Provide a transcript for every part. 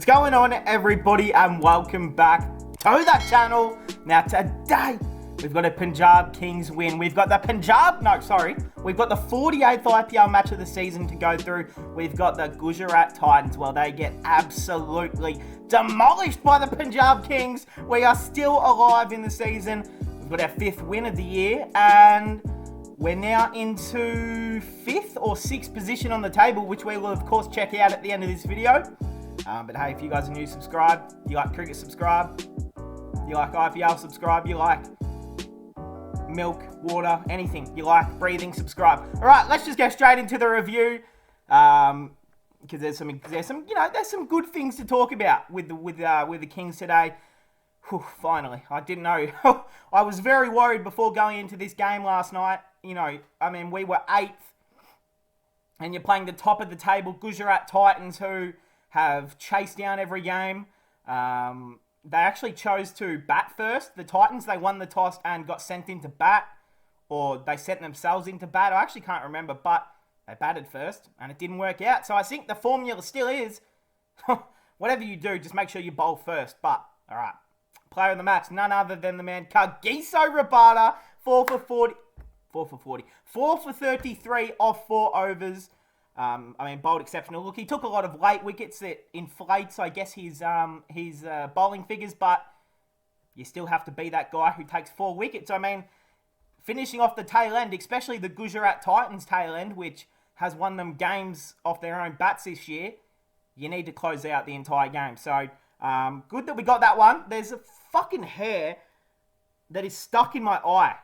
going on, everybody, and welcome back to the channel. Now today we've got a Punjab Kings win. We've got the we've got the 48th IPL match of the season to go through. We've got the Gujarat Titans. Well, they get absolutely demolished by the Punjab Kings. We are still alive in the season. We've got our 5th win of the year, and we're now into 5th or 6th position on the table, which we will of course check out at the end of this video. But hey, if you guys are new, subscribe. You like cricket, subscribe. You like IPL, subscribe. You like milk, water, anything you like breathing, subscribe. All right, let's just get straight into the review. Because there's some good things to talk about with the Kings today. Whew, finally, I didn't know. I was very worried before going into this game last night. We were 8th, and you're playing the top of the table Gujarat Titans, who have chased down every game. They actually chose to bat first. The Titans, they won the toss and got sent into bat, or they sent themselves into bat. I actually can't remember, but they batted first, and it didn't work out. So I think the formula still is, whatever you do, just make sure you bowl first. But, all right, player of the match, none other than the man Kagiso Rabada, 4 for 33 off 4 overs. Bowled exceptional. Look, he took a lot of late wickets that inflates, I guess, his bowling figures, but you still have to be that guy who takes 4 wickets. Finishing off the tail end, especially the Gujarat Titans tail end, which has won them games off their own bats this year, you need to close out the entire game. So, good that we got that one. There's a fucking hair that is stuck in my eye.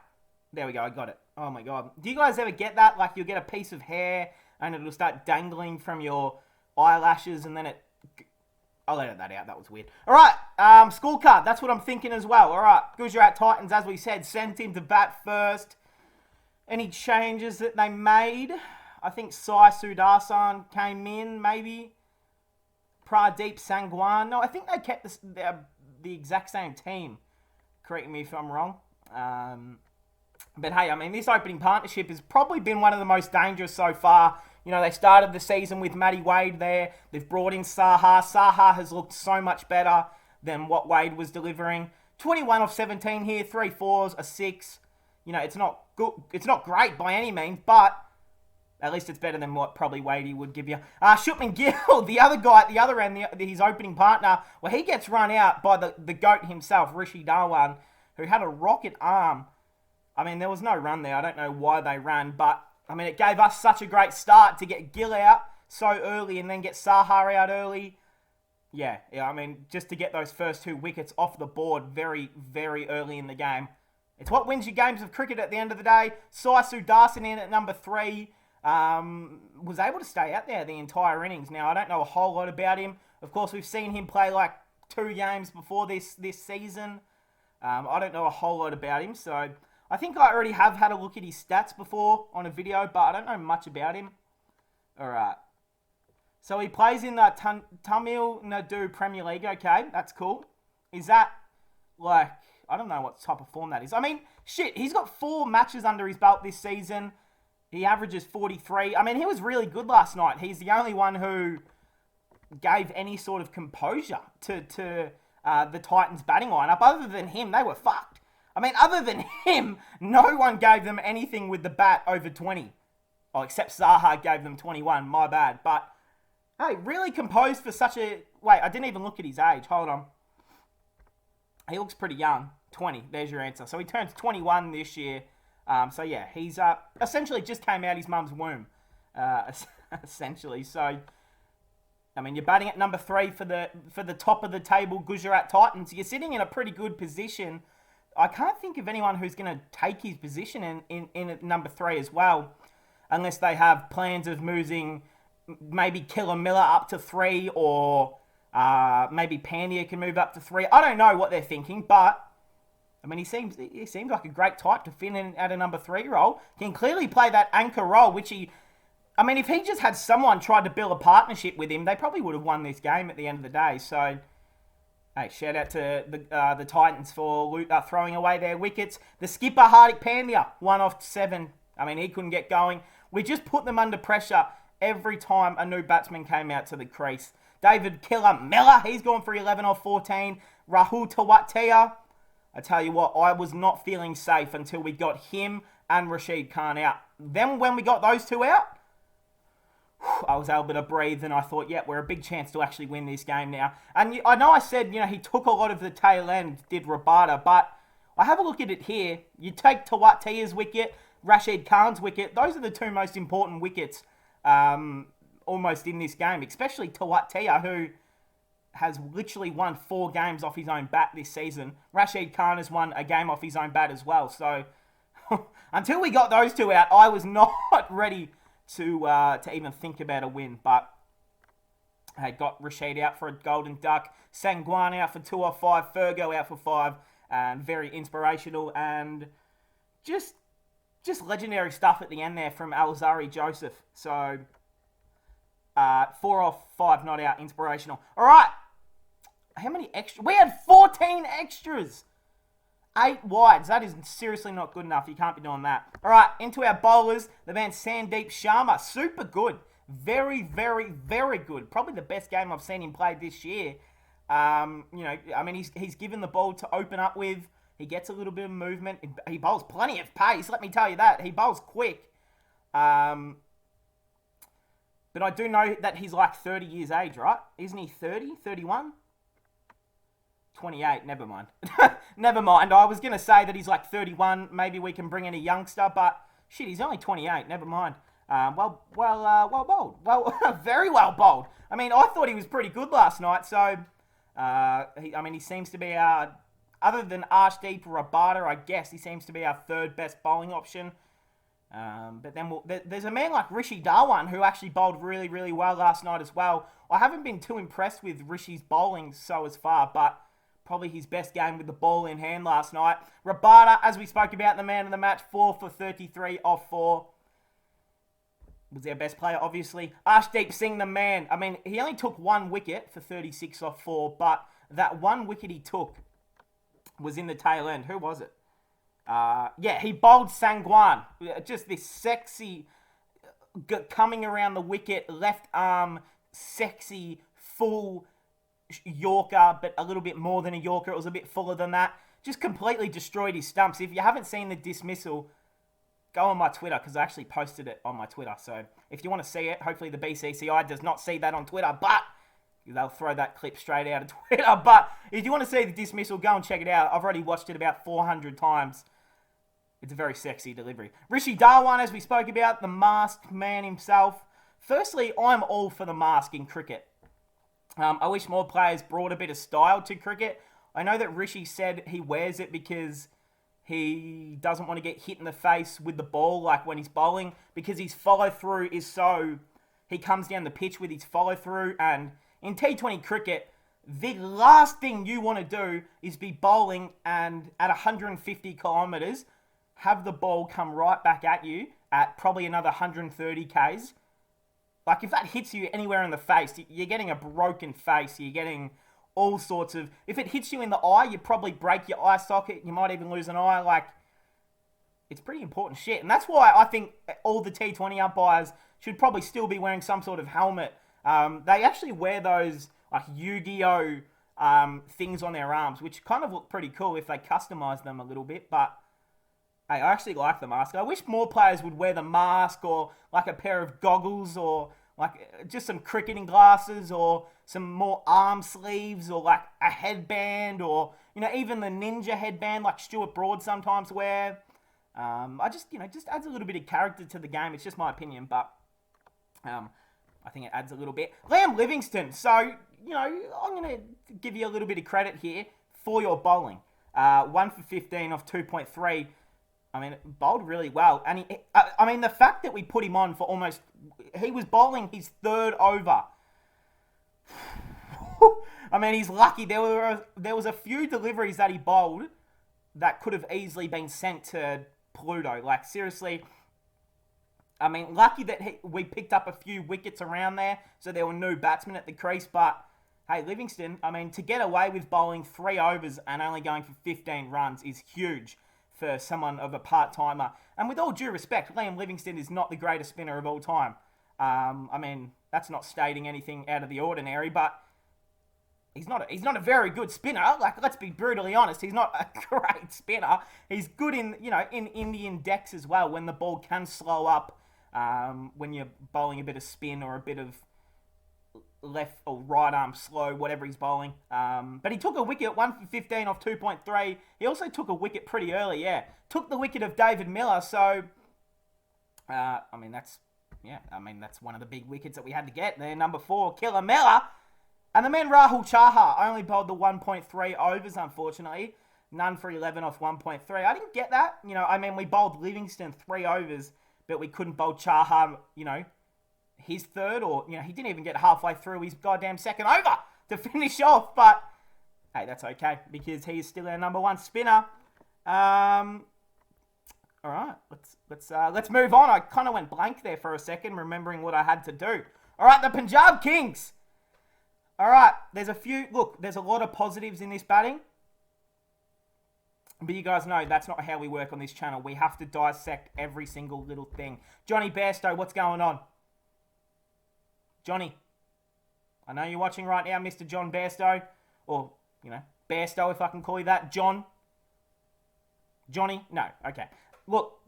There we go, I got it. Oh my God. Do you guys ever get that? Like, you'll get a piece of hair and it'll start dangling from your eyelashes, and then I'll edit that out. That was weird. All right, scorecard. That's what I'm thinking as well. All right, Gujarat Titans, as we said, sent him to bat first. Any changes that they made? I think Sai Sudarsan came in, maybe. Pradeep Sangwan. No, I think they kept the exact same team. Correct me if I'm wrong. But hey, this opening partnership has probably been one of the most dangerous so far. They started the season with Matty Wade there. They've brought in Saha. Saha has looked so much better than what Wade was delivering. 21 off 17 here, 3 4s, a 6. It's not good. It's not great by any means, but at least it's better than what probably Wadey would give you. Shupman Gill, the other guy at the other end, his opening partner, well, he gets run out by the GOAT himself, Rishi Dhawan, who had a rocket arm. There was no run there. I don't know why they ran, but it gave us such a great start to get Gill out so early and then get Saha out early. Yeah, just to get those first 2 wickets off the board very, very early in the game. It's what wins you games of cricket at the end of the day. Sai Sudarsan in at number 3. Was able to stay out there the entire innings. Now, I don't know a whole lot about him. Of course, we've seen him play like 2 games before this season. I don't know a whole lot about him, so I think I already have had a look at his stats before on a video, but I don't know much about him. Alright. So he plays in the Tamil Nadu Premier League. Okay, that's cool. Is that, I don't know what type of form that is. He's got 4 matches under his belt this season. He averages 43. He was really good last night. He's the only one who gave any sort of composure to the Titans batting lineup. Other than him, they were fucked. Other than him, no one gave them anything with the bat over 20. Oh, except Saha gave them 21. My bad. But, hey, really composed for such a... Wait, I didn't even look at his age. Hold on. He looks pretty young. 20. There's your answer. So he turns 21 this year. So, yeah, he's essentially just came out his mum's womb. Essentially. So, you're batting at number 3 for the top of the table Gujarat Titans. You're sitting in a pretty good position. I can't think of anyone who's going to take his position in number 3 as well, unless they have plans of moving maybe Killer Miller up to 3, or maybe Pandya can move up to 3. I don't know what they're thinking, but he seems like a great type to fit in at a number 3 role. He can clearly play that anchor role, which if he just had someone try to build a partnership with him, they probably would have won this game at the end of the day. So, hey, shout out to the Titans for throwing away their wickets. The skipper, Hardik Pandya, 1 off 7. He couldn't get going. We just put them under pressure every time a new batsman came out to the crease. David Killer Miller, he's gone for 11 off 14. Rahul Tawatia, I tell you what, I was not feeling safe until we got him and Rashid Khan out. Then when we got those two out, I was able to breathe, and I thought, yeah, we're a big chance to actually win this game now. And I know I said, he took a lot of the tail end, did Rabada, but I have a look at it here. You take Tawatia's wicket, Rashid Khan's wicket. Those are the two most important wickets almost in this game, especially Tawatia, who has literally won 4 games off his own bat this season. Rashid Khan has won a game off his own bat as well. So until we got those two out, I was not ready to even think about a win. But I got Rashid out for a golden duck, Sangwan out for 2 off 5, Fergo out for 5, and very inspirational and just legendary stuff at the end there from Alzari Joseph. So 4 off 5 not out, inspirational. All right, how many extras? We had 14 extras. 8 wides. That is seriously not good enough. You can't be doing that. All right, into our bowlers. The man Sandeep Sharma. Super good. Very, very, very good. Probably the best game I've seen him play this year. He's given the ball to open up with. He gets a little bit of movement. He bowls plenty of pace. Let me tell you that. He bowls quick. But I do know that he's like 30 years age, right? Isn't he 30? 31? 28, never mind. Never mind. I was going to say that he's like 31. Maybe we can bring in a youngster, but shit, he's only 28. Never mind. Well bowled. Well, very well bowled. I mean, I thought he was pretty good last night. So, he seems to be our, other than Arshdeep Rabada, I guess, he seems to be our third best bowling option. But then there's a man like Rishi Dhawan who actually bowled really, really well last night as well. I haven't been too impressed with Rishi's bowling so as far, but probably his best game with the ball in hand last night. Rabada, as we spoke about, the man of the match, 4 for 33 off 4. Was our best player, obviously. Arshdeep Singh, the man. I mean, he only took 1 wicket for 36 off 4, but that 1 wicket he took was in the tail end. Who was it? He bowled Sangwan. Just this sexy, coming around the wicket, left arm, sexy, full Yorker, but a little bit more than a Yorker. It was a bit fuller than that. Just completely destroyed his stumps. If you haven't seen the dismissal, go on my Twitter, because I actually posted it on my Twitter. So if you want to see it, hopefully the BCCI does not see that on Twitter, but they'll throw that clip straight out of Twitter. But if you want to see the dismissal, go and check it out. I've already watched it about 400 times. It's a very sexy delivery. Rishi Dhawan, as we spoke about, the masked man himself. Firstly, I'm all for the mask in cricket. I wish more players brought a bit of style to cricket. I know that Rishi said he wears it because he doesn't want to get hit in the face with the ball like when he's bowling, because his follow-through is so... He comes down the pitch with his follow-through, and in T20 cricket, the last thing you want to do is be bowling and at 150 kilometres, have the ball come right back at you at probably another 130 Ks. Like, if that hits you anywhere in the face, you're getting a broken face. You're getting all sorts of... If it hits you in the eye, you probably break your eye socket. You might even lose an eye. Like, it's pretty important shit. And that's why I think all the T20 umpires should probably still be wearing some sort of helmet. They actually wear those, like, Yu-Gi-Oh! Things on their arms, which kind of look pretty cool if they customize them a little bit. But hey, I actually like the mask. I wish more players would wear the mask, or like a pair of goggles, or like just some cricketing glasses, or some more arm sleeves, or like a headband, or, even the ninja headband like Stuart Broad sometimes wear. Just adds a little bit of character to the game. It's just my opinion, but I think it adds a little bit. Liam Livingstone. So, I'm going to give you a little bit of credit here for your bowling. 1 for 15 off 2.3. I mean, bowled really well. And the fact that we put him on for almost... He was bowling his 3rd over. I mean, he's lucky. There was a few deliveries that he bowled that could have easily been sent to Pluto. Like, seriously. I mean, lucky that we picked up a few wickets around there, so there were no batsmen at the crease. But, hey, Livingstone, I mean, to get away with bowling 3 overs and only going for 15 runs is huge for someone of a part-timer. And with all due respect, Liam Livingstone is not the greatest spinner of all time. That's not stating anything out of the ordinary, but he's not a very good spinner. Like, let's be brutally honest, he's not a great spinner. He's good in Indian decks as well, when the ball can slow up, when you're bowling a bit of spin or a bit of left or right arm slow, whatever he's bowling. But he took a wicket, 1 for 15 off 2.3. He also took a wicket pretty early, yeah. Took the wicket of David Miller, so that's one of the big wickets that we had to get there. Number 4, Killer Miller. And the man Rahul Chahar only bowled the 1.3 overs, unfortunately. None for 11 off 1.3. I didn't get that. We bowled Livingstone 3 overs, but we couldn't bowl Chahar, his third, or, he didn't even get halfway through his goddamn second over to finish off. But, hey, that's okay, because he is still our number 1 spinner. All right, let's move on. I kind of went blank there for a second, remembering what I had to do. All right, the Punjab Kings. All right, there's a lot of positives in this batting. But you guys know that's not how we work on this channel. We have to dissect every single little thing. Johnny Bairstow, what's going on? Johnny, I know you're watching right now, Mr. John Bairstow. Or, Bairstow, if I can call you that. Johnny? No, okay. Look,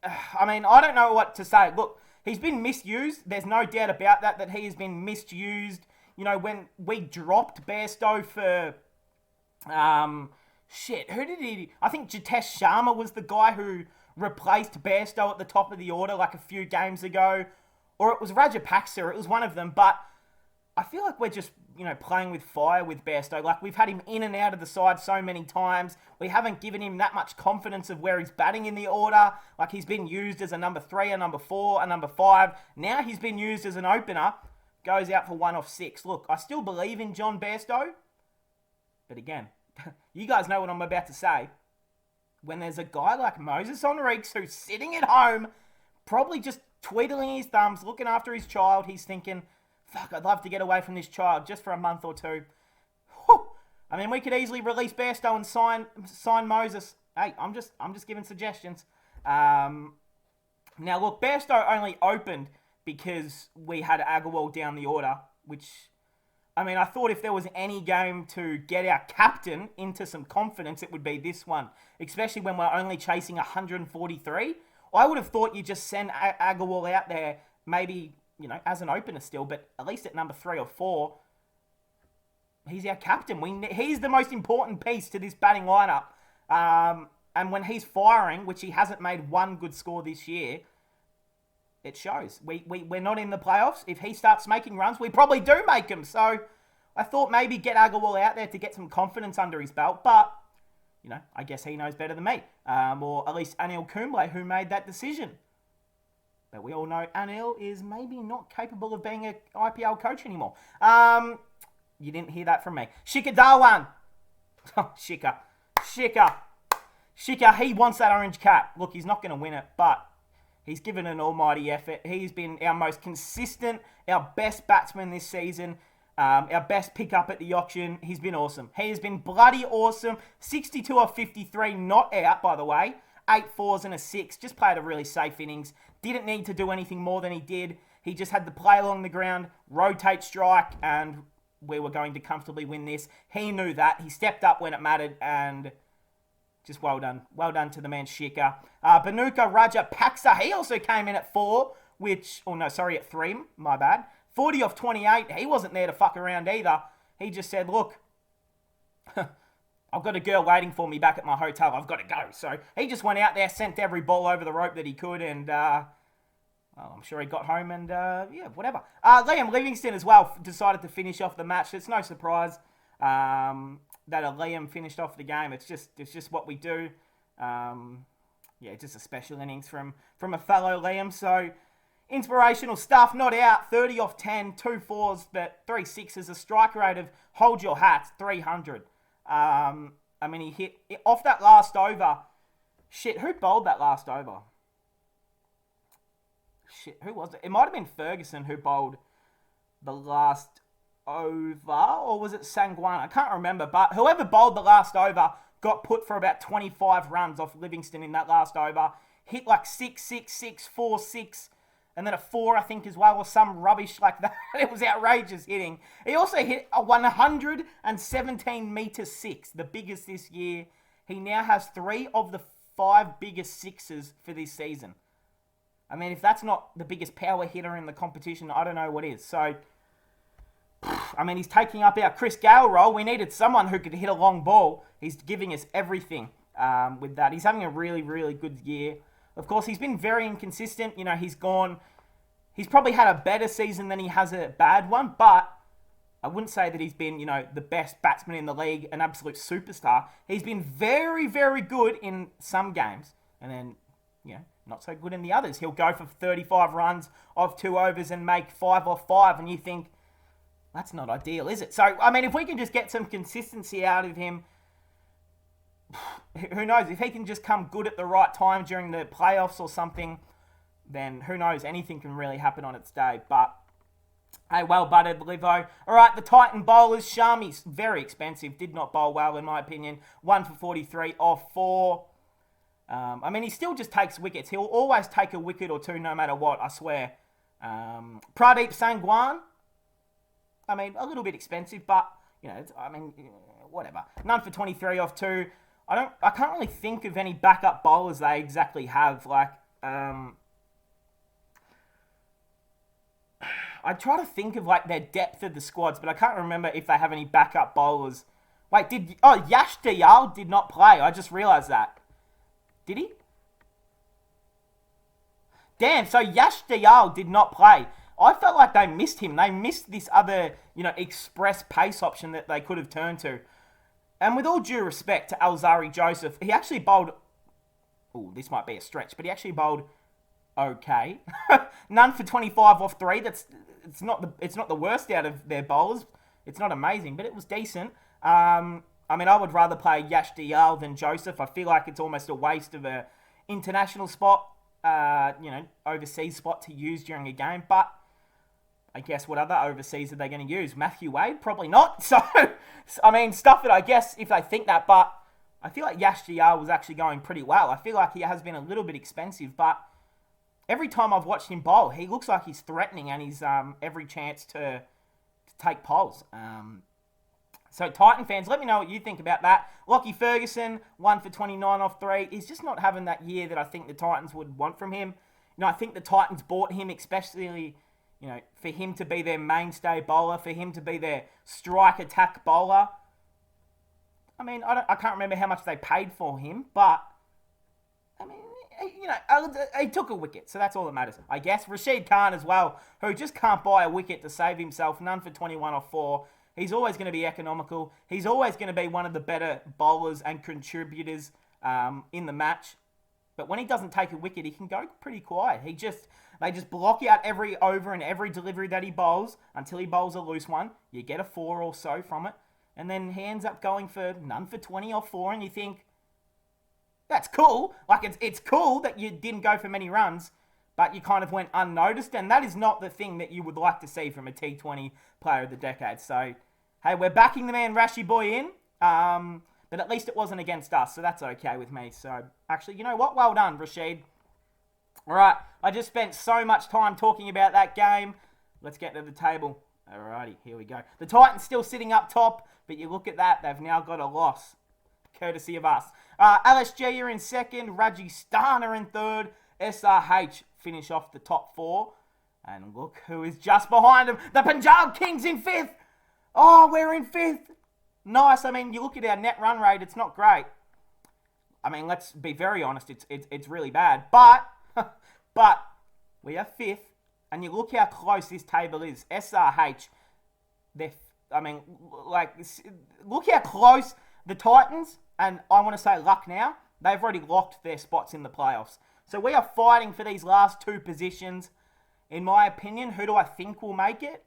I don't know what to say. Look, he's been misused. There's no doubt about that he has been misused. When we dropped Bairstow for, who did he? I think Jitesh Sharma was the guy who replaced Bairstow at the top of the order like a few games ago. Or it was Rajapaksa. It was one of them. But I feel like we're just, playing with fire with Bairstow. Like, we've had him in and out of the side so many times. We haven't given him that much confidence of where he's batting in the order. Like, he's been used as a number 3, a number 4, a number 5. Now he's been used as an opener. Goes out for 1 off 6. Look, I still believe in John Bairstow. But again, you guys know what I'm about to say. When there's a guy like Moses Henriques who's sitting at home, probably just twiddling his thumbs, looking after his child, he's thinking, fuck, I'd love to get away from this child just for a month or two. Whew. We could easily release Bairstow and sign Moses. Hey, I'm just giving suggestions. Now, look, Bairstow only opened because we had Agarwal down the order, which, I thought if there was any game to get our captain into some confidence, it would be this one, especially when we're only chasing 143. I would have thought you just send Agarwal out there, maybe, as an opener still, but at least at number 3 or 4, he's our captain. He's the most important piece to this batting lineup. And when he's firing, which he hasn't made one good score this year, it shows. We're not in the playoffs. If he starts making runs, we probably do make them. So I thought maybe get Agarwal out there to get some confidence under his belt, but I guess he knows better than me. Or at least Anil Kumble, who made that decision. But we all know Anil is maybe not capable of being an IPL coach anymore. You didn't hear that from me. Shikhar Dhawan. Shikhar, he wants that orange cap. Look, he's not going to win it, but he's given an almighty effort. He's been our most consistent, our best batsman this season. Our best pickup at the auction. He's been awesome. He has been bloody awesome. 62 off 53, not out, by the way. 8 fours and a 6. Just played a really safe innings. Didn't need to do anything more than he did. He just had to play along the ground, rotate strike, and we were going to comfortably win this. He knew that. He stepped up when it mattered, and just well done. Well done to the man Shikhar. Bhanuka Rajapaksa, he also came in at 4, at 3, my bad. 40 off 28, he wasn't there to fuck around either. He just said, look, I've got a girl waiting for me back at my hotel. I've got to go. So he just went out there, sent every ball over the rope that he could, and I'm sure he got home and, whatever. Liam Livingstone as well decided to finish off the match. It's no surprise that a Liam finished off the game. It's just what we do. Just a special innings from a fellow Liam. So inspirational stuff, not out. 30 off 10, 2 fours, but 3 sixes. A strike rate of, hold your hats, 300. He hit off that last over. Shit, who bowled that last over? Shit, who was it? It might have been Ferguson who bowled the last over, or was it Sangwan? I can't remember, but whoever bowled the last over got put for about 25 runs off Livingstone in that last over. Hit like 6, 6, 6, 4, 6. and then a 4, I think, as well, or some rubbish like that. It was outrageous hitting. He also hit a 117-metre 6, the biggest this year. He now has 3 of the 5 biggest sixes for this season. I mean, if that's not the biggest power hitter in the competition, I don't know what is. So, I mean, he's taking up our Chris Gale role. We needed someone who could hit a long ball. He's giving us everything with that. He's having a really, really good year. Of course, he's been very inconsistent. You know, he's probably had a better season than he has a bad one, but I wouldn't say that he's been, you know, the best batsman in the league, an absolute superstar. He's been very, very good in some games, and then, you know, not so good in the others. He'll go for 35 runs off 2 overs and make 5 off 5, and you think, that's not ideal, is it? So, I mean, if we can just get some consistency out of him, who knows? If he can just come good at the right time during the playoffs or something, then who knows? Anything can really happen on its day. But, hey, well butted, Livo. All right, the Titan bowlers. Shami's very expensive. Did not bowl well, in my opinion. 1 for 43 off 4. I mean, he still just takes wickets. He'll always take a wicket or two no matter what, I swear. Pradeep Sangwan. I mean, a little bit expensive, but, you know, whatever. None for 23 off 2. I can't really think of any backup bowlers they exactly have. Like, I try to think of, like, their depth of the squads, but I can't remember if they have any backup bowlers. Wait, Yash Dayal did not play. I just realised that. Did he? Damn, so Yash Dayal did not play. I felt like they missed him. They missed this other, you know, express pace option that they could have turned to. And with all due respect to Alzari Joseph, he actually bowled... Oh, this might be a stretch, but he actually bowled okay. None for 25 off 3. It's not the worst out of their bowlers. It's not amazing, but it was decent. I mean, I would rather play Yash Dayal than Joseph. I feel like it's almost a waste of a international spot, you know, overseas spot to use during a game. But I guess what other overseas are they going to use? Matthew Wade? Probably not. So, I mean, stuff it, I guess, if they think that. But I feel like Yash Dayal was actually going pretty well. I feel like he has been a little bit expensive, but every time I've watched him bowl, he looks like he's threatening and he's every chance to take poles. So, Titan fans, let me know what you think about that. Lockie Ferguson, 1 for 29 off 3. He's just not having that year that I think the Titans would want from him. You know, I think the Titans bought him especially, you know, for him to be their mainstay bowler, for him to be their strike attack bowler. I mean, I can't remember how much they paid for him, but, I mean, you know, he took a wicket, so that's all that matters. I guess Rashid Khan as well, who just can't buy a wicket to save himself. None for 21 off 4. He's always going to be economical. He's always going to be one of the better bowlers and contributors in the match. But when he doesn't take a wicket, he can go pretty quiet. They just block out every over and every delivery that he bowls until he bowls a loose one. You get a 4 or so from it. And then he ends up going for none for 20 off 4. And you think, that's cool. Like, it's cool that you didn't go for many runs, but you kind of went unnoticed. And that is not the thing that you would like to see from a T20 player of the decade. So, hey, we're backing the man Rashi Boy in. But at least it wasn't against us, so that's okay with me. So, actually, you know what? Well done, Rashid. All right, I just spent so much time talking about that game. Let's get to the table. Alrighty, here we go. The Titans still sitting up top, but you look at that, they've now got a loss, courtesy of us. LSG are in second, Rajasthan are in third, SRH finish off the top 4. And look who is just behind them, the Punjab Kings in 5th. Oh, we're in 5th. Nice. I mean, you look at our net run rate, it's not great. I mean, let's be very honest, it's really bad. But we are 5th, and you look how close this table is. SRH, look how close the Titans, and I want to say Lucknow, they've already locked their spots in the playoffs. So we are fighting for these last 2 positions. In my opinion, who do I think will make it?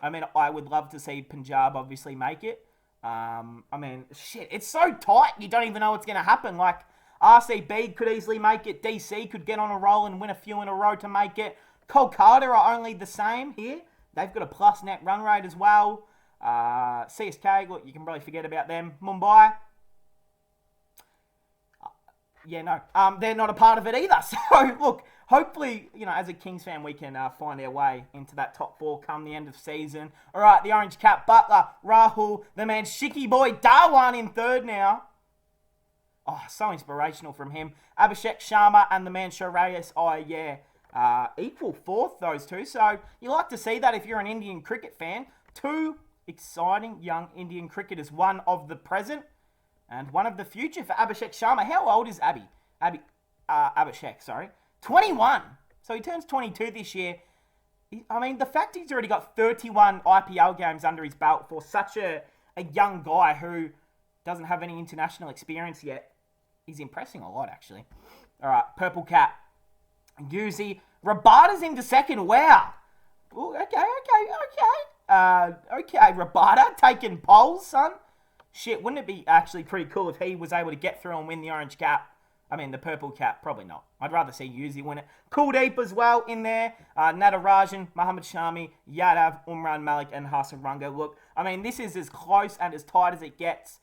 I mean, I would love to see Punjab obviously make it. I mean, shit, it's so tight, you don't even know what's going to happen. Like, RCB could easily make it. DC could get on a roll and win a few in a row to make it. Kolkata are only the same here. They've got a plus net run rate as well. CSK, look, you can probably forget about them. Mumbai, Yeah, no. They're not a part of it either. So, look, hopefully, as a Kings fan, we can find our way into that top 4 come the end of season. All right, the Orange Cap, Butler, Rahul, the man, Shicky boy, Darwan in third now. Oh, so inspirational from him. Abhishek Sharma and the man, Shreyas Iyer, equal fourth, those two. So, you like to see that if you're an Indian cricket fan. 2 exciting young Indian cricketers, one of the present and one of the future for Abhishek Sharma. How old is Abhishek, sorry. 21. So he turns 22 this year. I mean, the fact he's already got 31 IPL games under his belt for such a young guy who doesn't have any international experience yet is impressing a lot, actually. All right, Purple Cap. Yuzi. Rabada's into second. Wow. Ooh, okay. Rabada taking poles, son. Shit, wouldn't it be actually pretty cool if he was able to get through and win the Orange Cap? I mean, the Purple Cap, probably not. I'd rather see Yuzi win it. Kuldeep as well in there. Natarajan, Muhammad Shami, Yadav, Umran Malik, and Hasaranga. Look, I mean, this is as close and as tight as it gets.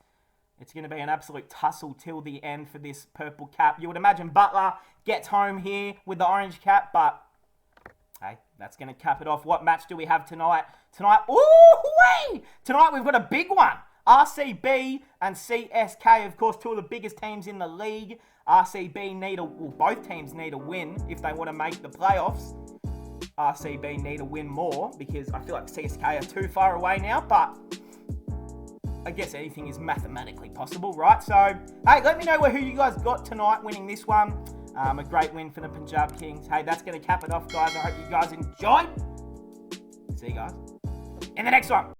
It's going to be an absolute tussle till the end for this Purple Cap. You would imagine Butler gets home here with the Orange Cap, but hey, that's going to cap it off. What match do we have tonight? Tonight we've got a big one. RCB and CSK, of course, 2 of the biggest teams in the league. Both teams need a win if they want to make the playoffs. RCB need a win more because I feel like CSK are too far away now, but I guess anything is mathematically possible, right? So, hey, let me know who you guys got tonight winning this one. A great win for the Punjab Kings. Hey, that's going to cap it off, guys. I hope you guys enjoyed. See you guys in the next one.